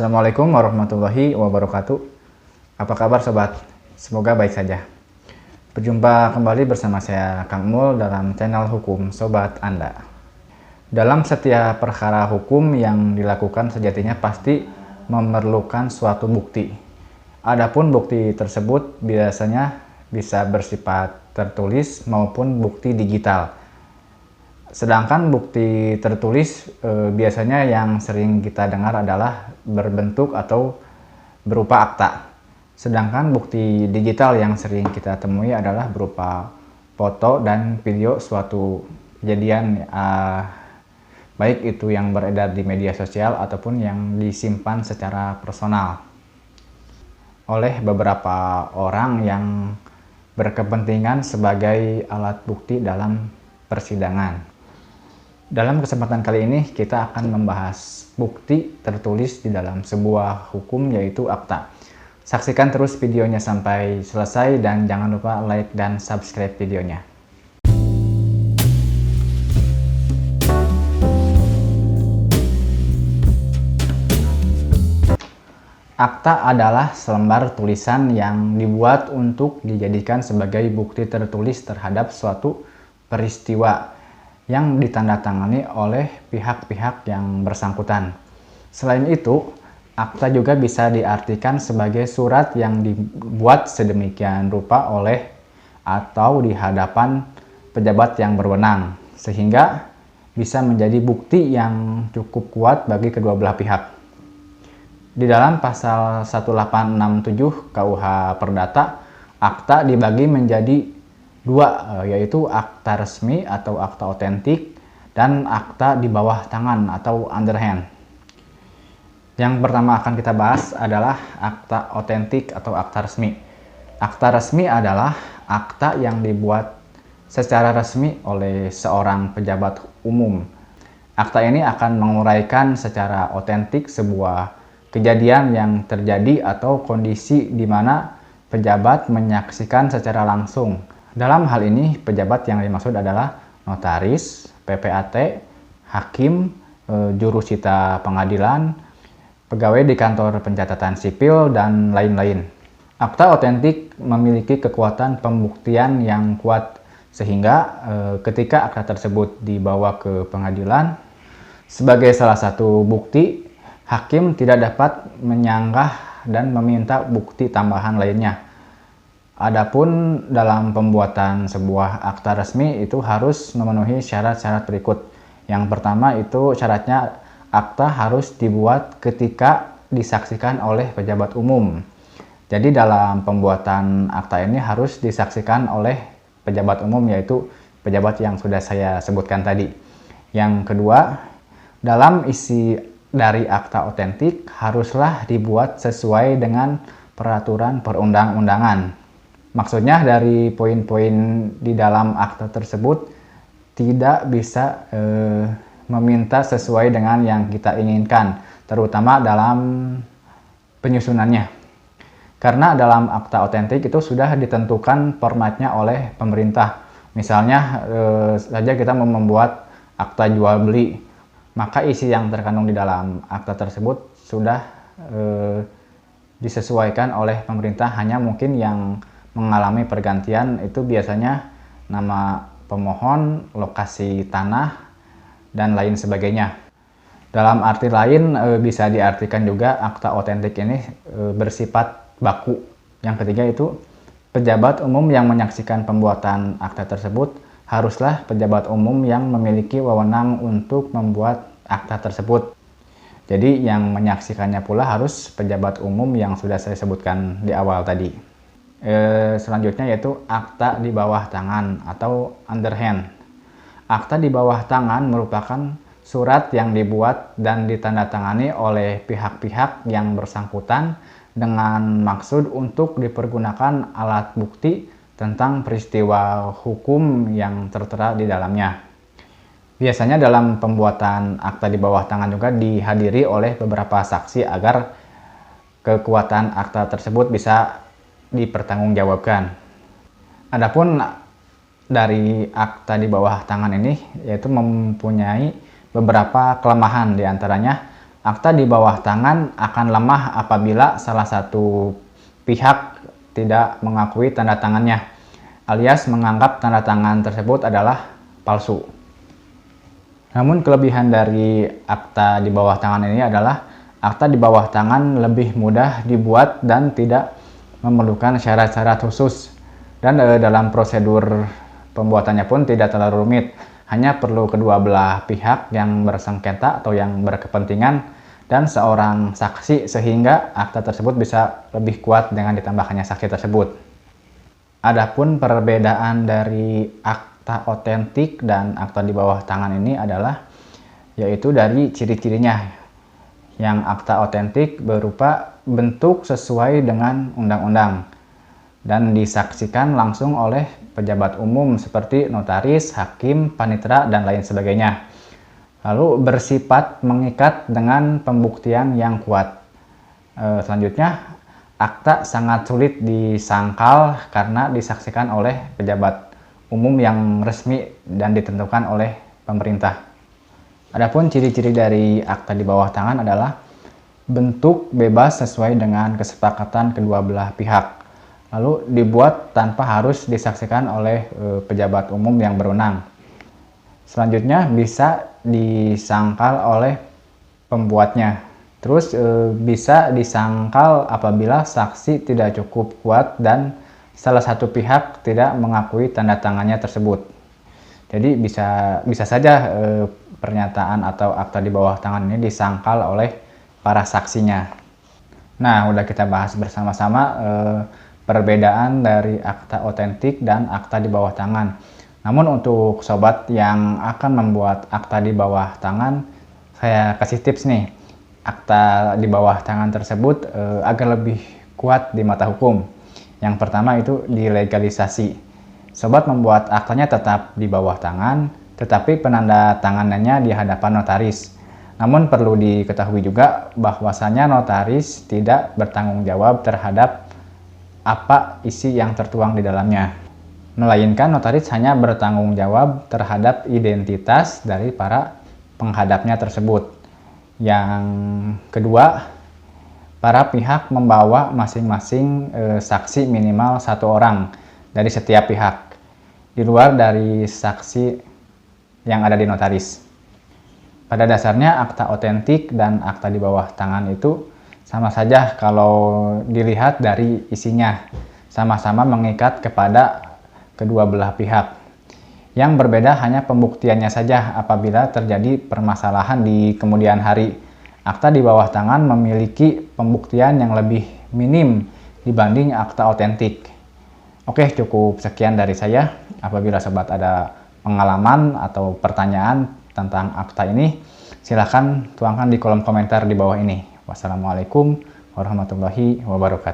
Assalamualaikum warahmatullahi wabarakatuh. Apa kabar sobat? Semoga baik saja. Berjumpa kembali bersama saya Kang Mul dalam channel Hukum Sobat Anda. Dalam setiap perkara hukum yang dilakukan sejatinya pasti memerlukan suatu bukti. Adapun bukti tersebut biasanya bisa bersifat tertulis maupun bukti digital. Sedangkan bukti tertulis biasanya yang sering kita dengar adalah berbentuk atau berupa akta. Sedangkan bukti digital yang sering kita temui adalah berupa foto dan video suatu kejadian, baik itu yang beredar di media sosial ataupun yang disimpan secara personal oleh beberapa orang yang berkepentingan sebagai alat bukti dalam persidangan. Dalam kesempatan kali ini kita akan membahas bukti tertulis di dalam sebuah hukum, yaitu akta. Saksikan terus videonya sampai selesai dan jangan lupa like dan subscribe videonya. Akta adalah selembar tulisan yang dibuat untuk dijadikan sebagai bukti tertulis terhadap suatu peristiwa yang ditandatangani oleh pihak-pihak yang bersangkutan. Selain itu, akta juga bisa diartikan sebagai surat yang dibuat sedemikian rupa oleh atau di hadapan pejabat yang berwenang, sehingga bisa menjadi bukti yang cukup kuat bagi kedua belah pihak. Di dalam pasal 1867 KUH Perdata, akta dibagi menjadi dua, yaitu akta resmi atau akta otentik dan akta di bawah tangan atau underhand. Yang pertama akan kita bahas adalah akta otentik atau akta resmi. Akta resmi adalah akta yang dibuat secara resmi oleh seorang pejabat umum. Akta ini akan menguraikan secara otentik sebuah kejadian yang terjadi atau kondisi di mana pejabat menyaksikan secara langsung. Dalam hal ini, pejabat yang dimaksud adalah notaris, PPAT, hakim, jurusita pengadilan, pegawai di kantor pencatatan sipil, dan lain-lain. Akta otentik memiliki kekuatan pembuktian yang kuat, sehingga ketika akta tersebut dibawa ke pengadilan, sebagai salah satu bukti, hakim tidak dapat menyanggah dan meminta bukti tambahan lainnya. Adapun dalam pembuatan sebuah akta resmi itu harus memenuhi syarat-syarat berikut. Yang pertama itu syaratnya akta harus dibuat ketika disaksikan oleh pejabat umum. Jadi dalam pembuatan akta ini harus disaksikan oleh pejabat umum, yaitu pejabat yang sudah saya sebutkan tadi. Yang kedua, dalam isi dari akta otentik haruslah dibuat sesuai dengan peraturan perundang-undangan. Maksudnya dari poin-poin di dalam akta tersebut tidak bisa meminta sesuai dengan yang kita inginkan, terutama dalam penyusunannya. Karena dalam akta otentik itu sudah ditentukan formatnya oleh pemerintah. Misalnya saja kita mau membuat akta jual beli, maka isi yang terkandung di dalam akta tersebut sudah disesuaikan oleh pemerintah. Hanya mungkin yang mengalami pergantian itu biasanya nama pemohon, lokasi tanah, dan lain sebagainya. Dalam arti lain bisa diartikan juga akta otentik ini bersifat baku. Yang ketiga itu pejabat umum yang menyaksikan pembuatan akta tersebut haruslah pejabat umum yang memiliki wewenang untuk membuat akta tersebut. Jadi yang menyaksikannya pula harus pejabat umum yang sudah saya sebutkan di awal tadi. Selanjutnya yaitu akta di bawah tangan atau underhand. Akta di bawah tangan merupakan surat yang dibuat dan ditandatangani oleh pihak-pihak yang bersangkutan dengan maksud untuk dipergunakan alat bukti tentang peristiwa hukum yang tertera di dalamnya. Biasanya dalam pembuatan akta di bawah tangan juga dihadiri oleh beberapa saksi agar kekuatan akta tersebut bisa dipertanggungjawabkan. Adapun dari akta di bawah tangan ini yaitu mempunyai beberapa kelemahan, diantaranya Akta di bawah tangan akan lemah apabila salah satu pihak tidak mengakui tanda tangannya, alias menganggap tanda tangan tersebut adalah palsu. Namun kelebihan dari akta di bawah tangan ini adalah akta di bawah tangan lebih mudah dibuat dan tidak memerlukan syarat-syarat khusus. Dan dalam prosedur pembuatannya pun tidak terlalu rumit. Hanya perlu kedua belah pihak yang bersengketa atau yang berkepentingan dan seorang saksi sehingga akta tersebut bisa lebih kuat dengan ditambahkannya saksi tersebut. Adapun perbedaan dari akta otentik dan akta di bawah tangan ini adalah yaitu dari ciri-cirinya. Yang akta otentik berupa bentuk sesuai dengan undang-undang dan disaksikan langsung oleh pejabat umum seperti notaris, hakim, panitera, dan lain sebagainya. Lalu bersifat mengikat dengan pembuktian yang kuat. Selanjutnya, akta sangat sulit disangkal karena disaksikan oleh pejabat umum yang resmi dan ditentukan oleh pemerintah. Adapun ciri-ciri dari akta di bawah tangan adalah bentuk bebas sesuai dengan kesepakatan kedua belah pihak. Lalu dibuat tanpa harus disaksikan oleh pejabat umum yang berwenang. Selanjutnya bisa disangkal oleh pembuatnya. Terus bisa disangkal apabila saksi tidak cukup kuat dan salah satu pihak tidak mengakui tanda tangannya tersebut. Jadi bisa saja pernyataan atau akta di bawah tangan ini disangkal oleh para saksinya. Nah, udah kita bahas bersama-sama perbedaan dari akta otentik dan akta di bawah tangan. Namun untuk sobat yang akan membuat akta di bawah tangan, saya kasih tips nih. Akta di bawah tangan tersebut agar lebih kuat di mata hukum. Yang pertama itu dilegalisasi. Sobat membuat aktanya tetap di bawah tangan, tetapi penanda tanganannya di hadapan notaris. Namun perlu diketahui juga bahwasanya notaris tidak bertanggung jawab terhadap apa isi yang tertuang di dalamnya. Melainkan notaris hanya bertanggung jawab terhadap identitas dari para penghadapnya tersebut. Yang kedua, para pihak membawa masing-masing saksi minimal 1 orang dari setiap pihak, di luar dari saksi yang ada di notaris. Pada dasarnya akta otentik dan akta di bawah tangan itu sama saja kalau dilihat dari isinya, sama-sama mengikat kepada kedua belah pihak. Yang berbeda hanya pembuktiannya saja apabila terjadi permasalahan di kemudian hari. Akta di bawah tangan memiliki pembuktian yang lebih minim dibanding akta otentik. Oke, cukup sekian dari saya. Apabila sobat ada pengalaman atau pertanyaan tentang akta ini, silahkan tuangkan di kolom komentar di bawah ini. Wassalamualaikum warahmatullahi wabarakatuh.